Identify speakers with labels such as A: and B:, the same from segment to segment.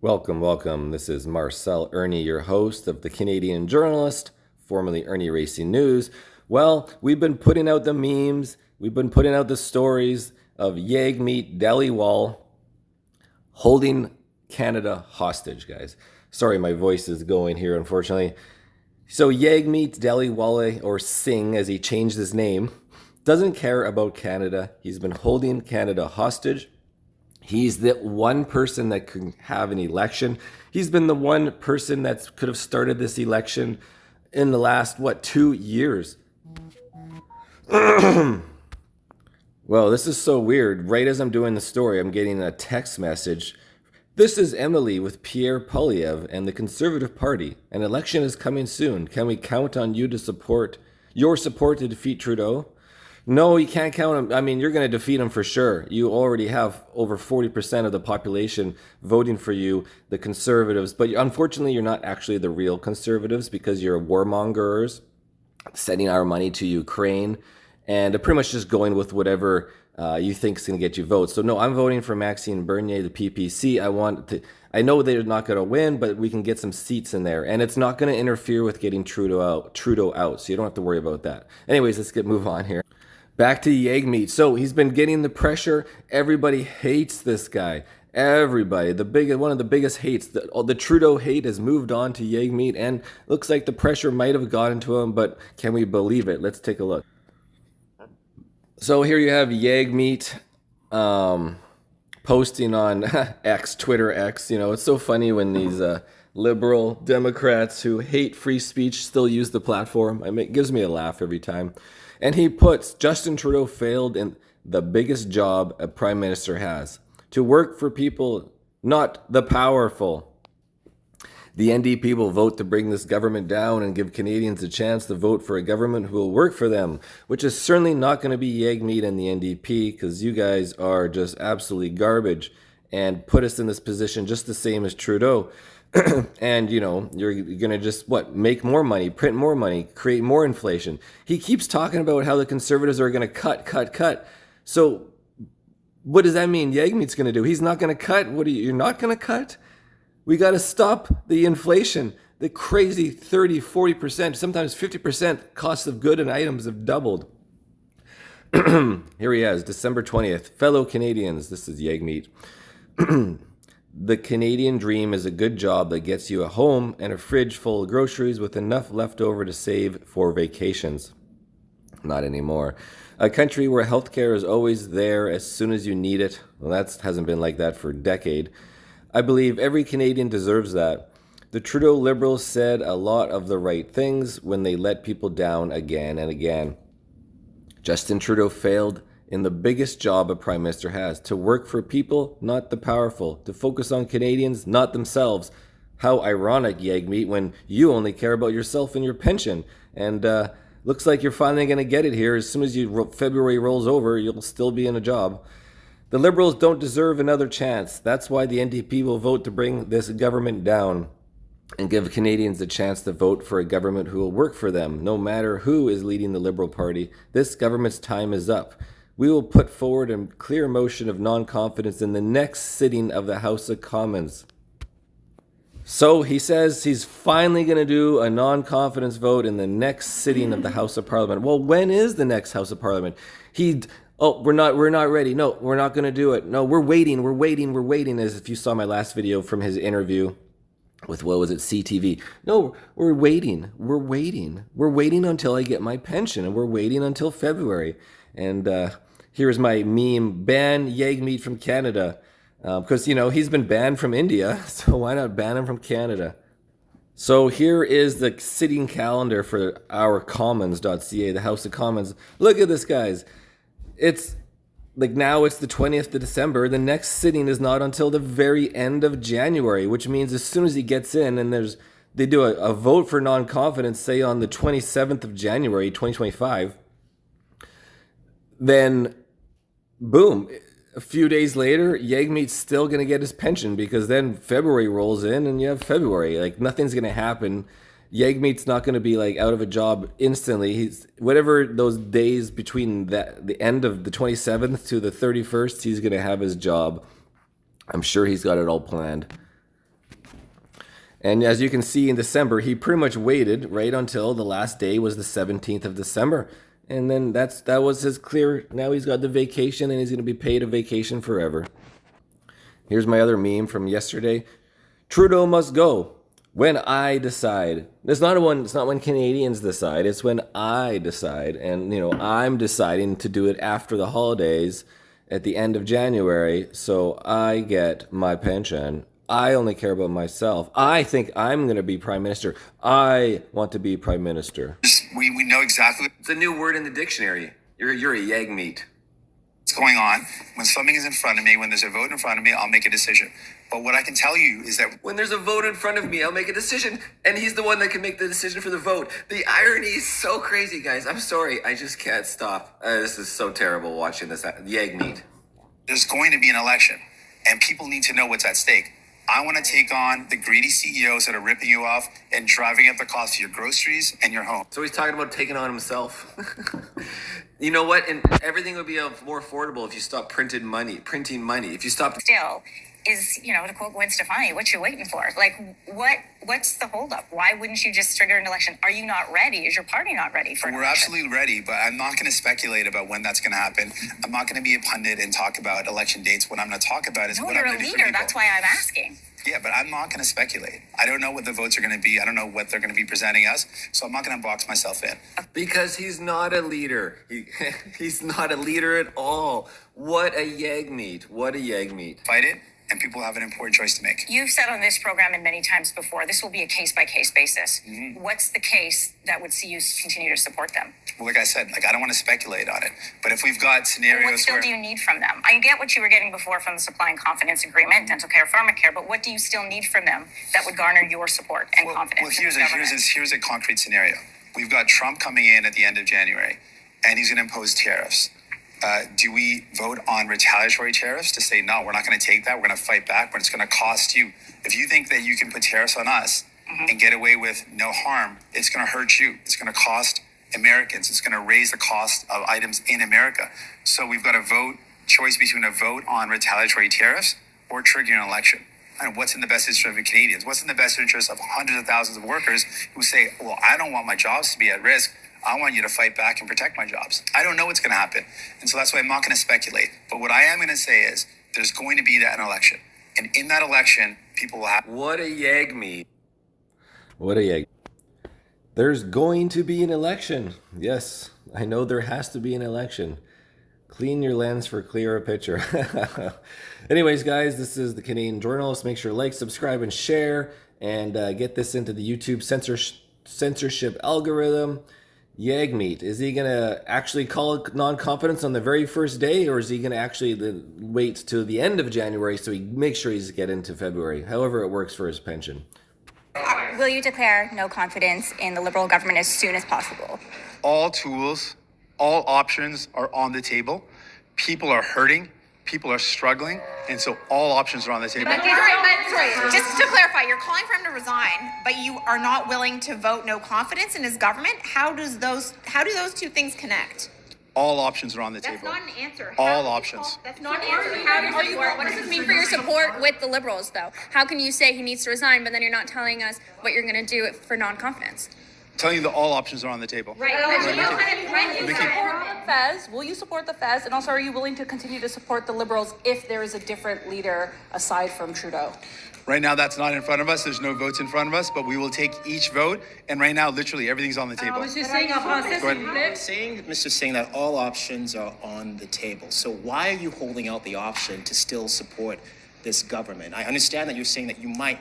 A: Welcome, welcome. This is Marcel Ernie, your host of the Canadian Journalist, formerly Ernie Racing News. Well, we've been putting out the memes, we've been putting out the stories of Jagmeet Dhaliwal holding Canada hostage, guys. Sorry, my voice is going here, unfortunately. So Jagmeet Dhaliwal, or Singh, as he changed his name, doesn't care about Canada. He's been holding Canada hostage. He's the one person that could have an election. He's been the one person that could have started this election in the last, 2 years? Well, this is so weird. Right as I'm doing the story, I'm getting a text message. This is Emily with Pierre Poilievre and the Conservative Party. An election is coming soon. Can we count on you to support your support to defeat Trudeau? No, you can't count him. I mean, you're going to defeat him for sure. You already have over 40% of the population voting for you, the Conservatives. But unfortunately, you're not actually the real Conservatives because you're warmongers, sending our money to Ukraine, and pretty much just going with whatever you think is going to get you votes. So no, I'm voting for Maxime Bernier, the PPC. I know they're not going to win, but we can get some seats in there, and it's not going to interfere with getting Trudeau out. So you don't have to worry about that. Anyways, let's move on here. Back to Jagmeet. So he's been getting the pressure. Everybody hates this guy. Everybody. One of the biggest hates. The Trudeau hate has moved on to Jagmeet, and looks like the pressure might have gotten to him, but can we believe it? Let's take a look. So here you have Jagmeet posting on Twitter X. You know, it's so funny when these liberal Democrats who hate free speech still use the platform. It gives me a laugh every time. And he puts, Justin Trudeau failed in the biggest job a prime minister has, to work for people, not the powerful. The NDP will vote to bring this government down and give Canadians a chance to vote for a government who will work for them, which is certainly not going to be Jagmeet and the NDP, because you guys are just absolutely garbage and put us in this position just the same as Trudeau. And, you know, you're going to just, make more money, print more money, create more inflation. He keeps talking about how the Conservatives are going to cut. So what does that mean Jagmeet's going to do? He's not going to cut. You're not going to cut? We got to stop the inflation. The crazy 30, 40%, sometimes 50% cost of goods and items have doubled. Here he is, December 20th. Fellow Canadians, this is Jagmeet. The Canadian dream is a good job that gets you a home and a fridge full of groceries with enough left over to save for vacations. Not anymore. A country where healthcare is always there as soon as you need it. Well, that hasn't been like that for a decade. I believe every Canadian deserves that. The Trudeau Liberals said a lot of the right things when they let people down again and again. Justin Trudeau failed in the biggest job a prime minister has, to work for people, not the powerful, to focus on Canadians, not themselves. How ironic, Jagmeet, when you only care about yourself and your pension. And looks like you're finally going to get it here. As soon as February rolls over, you'll still be in a job. The Liberals don't deserve another chance. That's why the NDP will vote to bring this government down and give Canadians a chance to vote for a government who will work for them, no matter who is leading the Liberal Party. This government's time is up. We will put forward a clear motion of non-confidence in the next sitting of the House of Commons. So he says he's finally going to do a non-confidence vote in the next sitting of the House of Parliament. Well, when is the next House of Parliament? We're not ready. No, we're not going to do it. No, we're waiting. As if you saw my last video from his interview with, CTV. No, we're waiting. We're waiting until I get my pension, and we're waiting until February. And here's my meme, ban Jagmeet from Canada. Because, he's been banned from India, so why not ban him from Canada? So here is the sitting calendar for our Commons.ca, the House of Commons. Look at this, guys. It's now it's the 20th of December. The next sitting is not until the very end of January, which means as soon as he gets in and they do a vote for non-confidence, say on the 27th of January, 2025, then boom, a few days later, Jagmeet's still going to get his pension, because then February rolls in and you have February. Nothing's going to happen. Jagmeet's not going to be out of a job instantly. He's whatever those days between the end of the 27th to the 31st, he's going to have his job. I'm sure he's got it all planned. And as you can see in December, he pretty much waited right until the last day was the 17th of December. And then that was his clear. Now he's got the vacation and he's going to be paid a vacation forever. Here's my other meme from yesterday. Trudeau must go when I decide. It's not when Canadians decide. It's when I decide. And, I'm deciding to do it after the holidays at the end of January. So I get my pension. I only care about myself. I think I'm going to be prime minister. I want to be prime minister.
B: We know exactly.
A: It's a new word in the dictionary. You're a Jagmeet.
B: What's going on. When something is in front of me, when there's a vote in front of me, I'll make a decision. But what I can tell you is that
A: when there's a vote in front of me, I'll make a decision, and he's the one that can make the decision for the vote. The irony is so crazy, guys. I'm sorry. I just can't stop. This is so terrible watching this. Jagmeet.
B: There's going to be an election, and people need to know what's at stake. I want to take on the greedy CEOs that are ripping you off and driving up the cost of your groceries and your home.
A: So he's talking about taking on himself. You know what? And everything would be more affordable if you stopped printing money. If you stopped.
C: Still is, to quote Gwen Stefani, what you waiting for? Like, what's the holdup? Why wouldn't you just trigger an election? Are you not ready? Is your party not ready for an
B: We're
C: election?
B: absolutely ready, but I'm not going to speculate about when that's going to happen. I'm not going to be a pundit and talk about election dates. What I'm going to talk about is
C: No,
B: what
C: you're
B: I'm
C: a
B: ready for
C: leader.
B: people.
C: That's why I'm asking.
B: Yeah, but I'm not going to speculate. I don't know what the votes are going to be. I don't know what they're going to be presenting us. So I'm not going to box myself in.
A: Because he's not a leader. He's not a leader at all. What a Jagmeet. What a Jagmeet.
B: Fight it, and people have an important choice to make.
C: You've said on this program and many times before, this will be a case-by-case basis.
B: Mm-hmm.
C: What's the case that would see you continue to support them?
B: Well, like I said, I don't want to speculate on it. But if we've got
C: What
B: scenarios
C: still
B: where...
C: do you need from them? I get what you were getting before from the supply and confidence agreement, dental care, pharmacare, but what do you still need from them that would garner your support and confidence
B: Well,
C: in the government?
B: here's a concrete scenario. We've got Trump coming in at the end of January, and he's going to impose tariffs. Do we vote on retaliatory tariffs to say, no, we're not going to take that, we're going to fight back, but it's going to cost you? If you think that you can put tariffs on us and get away with no harm, it's going to hurt you. It's going to cost Americans. It's going to raise the cost of items in America. So we've got a choice between a vote on retaliatory tariffs or triggering an election. And what's in the best interest of Canadians? What's in the best interest of hundreds of thousands of workers who say, well, I don't want my jobs to be at risk. I want you to fight back and protect my jobs. I don't know what's going to happen. And so that's why I'm not going to speculate. But what I am going to say is there's going to be an election. And in that election, people will have...
A: What a Jagmeet. What a Jagmeet. There's going to be an election. Yes, I know there has to be an election. Clean your lens for clearer picture. Anyways, guys, this is the Canadian Journalist. Make sure to like, subscribe, and share. And get this into the YouTube censorship algorithm. Jagmeet, is he going to actually call NonConfidence on the very first day, or is he going to actually wait till the end of January so he makes sure he's get into February? However it works for his pension.
D: Will you declare no confidence in the Liberal government as soon as possible?
B: All tools, all options are on the table. People are hurting. People are struggling. And so all options are on the table.
E: Sorry, just to clarify, you're calling for him to resign, but you are not willing to vote no confidence in his government. How do those two things connect?
B: All options are on the
E: That's
B: table.
E: not an answer.
B: All options.
E: That's not an answer.
D: What does this mean for your support with the Liberals, though? How can you say he needs to resign, but then you're not telling us what you're going to do for non-confidence?
B: Telling you that all options are on the table.
E: Right.
F: Fez, will you support the Fez? And also, are you willing to continue to support the Liberals if there is a different leader aside from Trudeau?
B: Right now, that's not in front of us. There's no votes in front of us, but we will take each vote. And right now, literally, everything's on the table.
G: Mr. Singh, that all options are on the table. So why are you holding out the option to still support this government? I understand that you're saying that you might,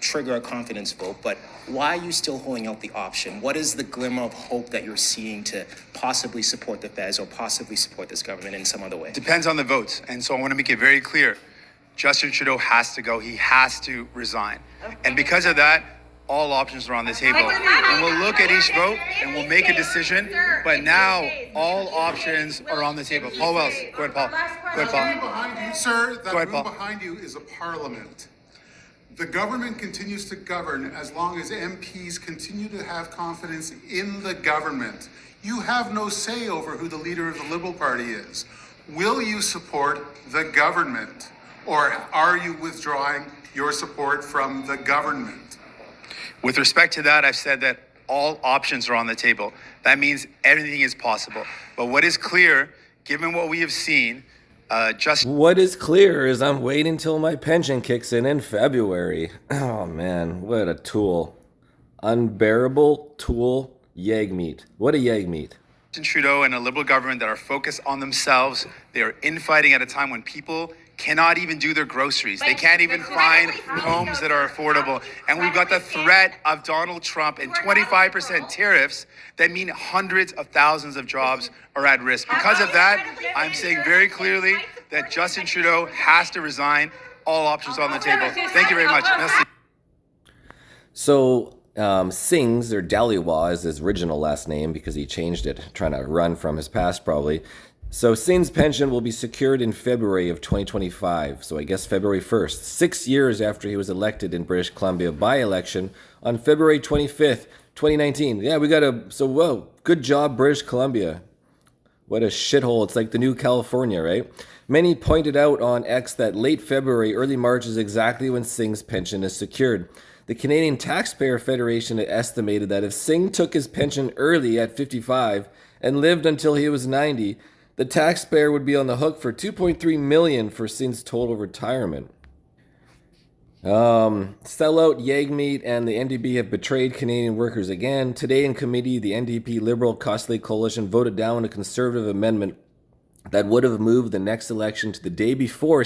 G: trigger a confidence vote, but why are you still holding out the option? What is the glimmer of hope that you're seeing to possibly support the Fez or possibly support this government in some other way?
B: Depends on the votes. And so I want to make it very clear. Justin Trudeau has to go. He has to resign. And because of that, all options are on the table. And we'll look at each vote and we'll make a decision. But now all options are on the table. Paul Wells. Go ahead, Paul. Go ahead, Paul.
H: Behind you, sir, that
B: Go ahead,
H: room
B: Paul.
H: behind you is a parliament. The government continues to govern as long as MPs continue to have confidence in the government. You have no say over who the leader of the Liberal Party is. Will you support the government? or are you withdrawing your support from the government?
B: With respect to that, I've said that all options are on the table. That means everything is possible. But what is clear, given what we have seen,
A: What is clear is I'm waiting till my pension kicks in February. Oh man, what a tool. Unbearable tool, Jagmeet. What a Jagmeet.
B: Justin Trudeau and a Liberal government that are focused on themselves. They are infighting at a time when people cannot even do their groceries. They can't even find homes that are affordable. And we've got the threat of Donald Trump and 25% tariffs that mean hundreds of thousands of jobs are at risk. Because of that, I'm saying very clearly that Justin Trudeau has to resign. All options on the table. Thank you very much. Merci.
A: So, Singh's, or Dhaliwal is his original last name because he changed it, trying to run from his past probably. So Singh's pension will be secured in February of 2025, so I guess February 1st, 6 years after he was elected in British Columbia by-election on February 25th, 2019. Yeah, whoa, good job, British Columbia. What a shithole. It's like the new California, right? Many pointed out on X that late February, early March is exactly when Singh's pension is secured. The Canadian Taxpayer Federation estimated that if Singh took his pension early at 55 and lived until he was 90, the taxpayer would be on the hook for $2.3 million for Singh's total retirement. Sellout Jagmeet and the NDP have betrayed Canadian workers again. Today in committee, the NDP Liberal Costly Coalition voted down a Conservative amendment that would have moved the next election to the day before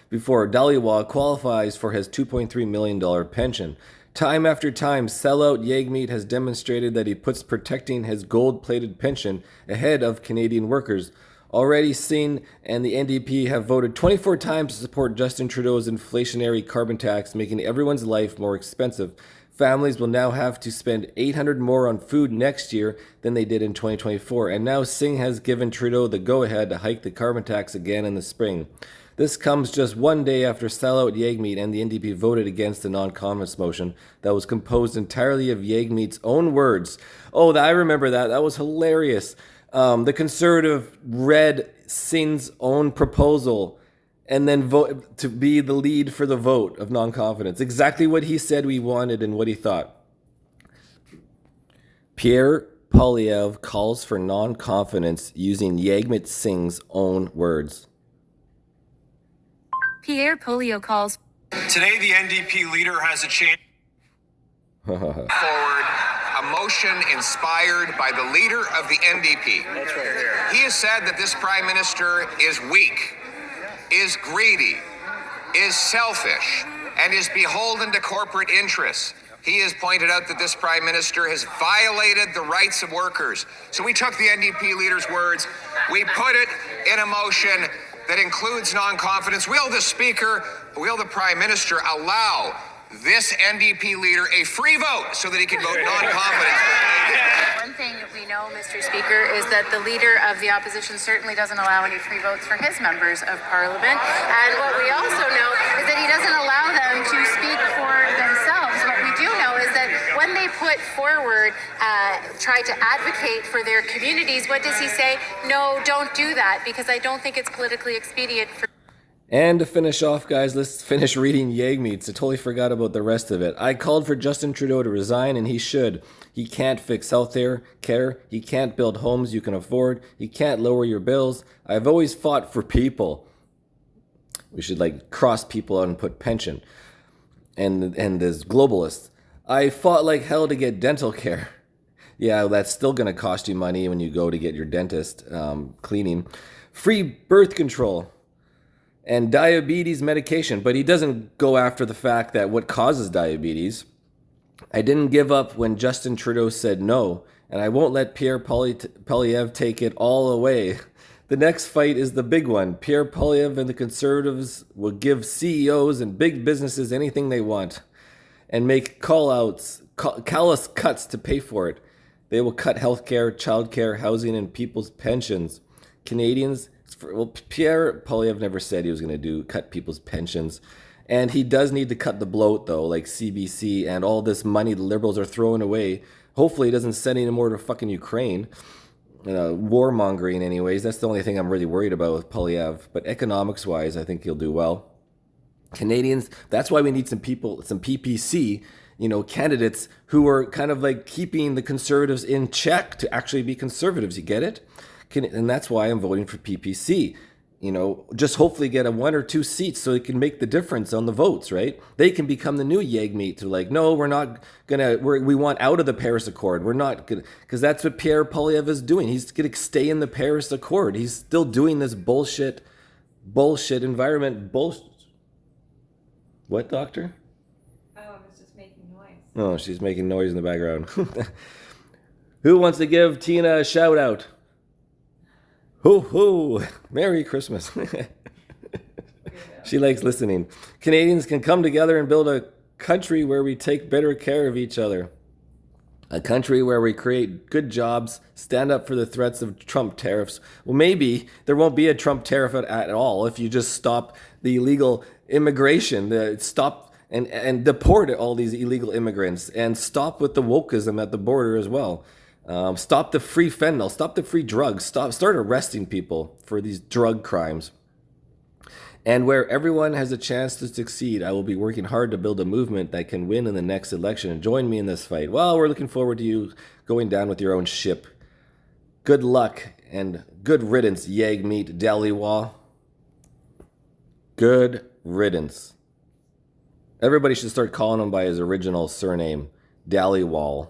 A: before Dhaliwal qualifies for his $2.3 million pension. Time after time, sellout Jagmeet has demonstrated that he puts protecting his gold-plated pension ahead of Canadian workers. Already Singh and the NDP have voted 24 times to support Justin Trudeau's inflationary carbon tax, making everyone's life more expensive. Families will now have to spend $800 more on food next year than they did in 2024. And now Singh has given Trudeau the go-ahead to hike the carbon tax again in the spring. This comes just one day after sellout Jagmeet and the NDP voted against the non-confidence motion that was composed entirely of Jagmeet's own words. Oh, I remember that. That was hilarious. The Conservative read Singh's own proposal and then vote to be the lead for the vote of non-confidence. Exactly what he said we wanted and what he thought. Pierre Poilievre calls for non-confidence using Jagmeet Singh's own words.
I: Pierre Poilievre calls.
J: Today, the NDP leader has a chance forward a motion inspired by the leader of the NDP. That's right. He has said that this prime minister is weak, is greedy, is selfish, and is beholden to corporate interests. He has pointed out that this prime minister has violated the rights of workers. So we took the NDP leader's words, we put it in a motion that includes non-confidence. Will the Speaker, will the Prime Minister allow this NDP leader a free vote so that he can vote non-confidence?
I: One thing we know, Mr. Speaker, is that the leader of the opposition certainly doesn't allow any free votes for his members of parliament. And what we also know is that he doesn't allow them to speak for themselves. What we do know is that when they put forward, try to advocate for their communities, what does he say? No, don't do that, because I don't think it's politically expedient for.
A: And to finish off, guys, let's finish reading Jagmeet's. I totally forgot about the rest of it. I called for Justin Trudeau to resign, and he should. He can't fix care. He can't build homes you can afford. He can't lower your bills. I've always fought for people. We should cross people out and put pension. And there's globalists. I fought like hell to get dental care. Yeah, that's still going to cost you money when you go to get your dentist cleaning. Free birth control. And diabetes medication, but he doesn't go after the fact that what causes diabetes. I didn't give up when Justin Trudeau said no, and I won't let Pierre Poilievre take it all away. The next fight is the big one. Pierre Poilievre and the Conservatives will give CEOs and big businesses anything they want and make call-outs, callous cuts to pay for it. They will cut healthcare, childcare, housing, and people's pensions. Canadians. Well, Pierre Poilievre never said he was going to cut people's pensions. And he does need to cut the bloat, though, like CBC and all this money the Liberals are throwing away. Hopefully he doesn't send any more to fucking Ukraine. warmongering anyways. That's the only thing I'm really worried about with Polyev. But economics-wise, I think he'll do well. Canadians, that's why we need some people, some PPC, candidates who are kind of like keeping the Conservatives in check to actually be Conservatives. You get it? And that's why I'm voting for PPC. Just hopefully get a 1 or 2 seats so it can make the difference on the votes, right? They can become the new Jagmeet. They're like, no, we're not gonna, we want out of the Paris Accord. We're not gonna, because that's what Pierre Poilievre is doing. He's gonna stay in the Paris Accord. He's still doing this bullshit environment bullshit. What, doctor?
K: Oh, I was just making noise.
A: Oh, she's making noise in the background. Who wants to give Tina a shout out? Ho ho! Merry Christmas. She likes listening. Canadians can come together and build a country where we take better care of each other. A country where we create good jobs, stand up for the threats of Trump tariffs. Well, maybe there won't be a Trump tariff at all if you just stop the illegal immigration, stop and deport all these illegal immigrants, and stop with the wokeism at the border as well. Stop the free fentanyl, stop the free drugs, start arresting people for these drug crimes. And where everyone has a chance to succeed, I will be working hard to build a movement that can win in the next election. And join me in this fight. Well, we're looking forward to you going down with your own ship. Good luck and good riddance, Jagmeet Dhaliwal. Good riddance. Everybody should start calling him by his original surname, Dhaliwal.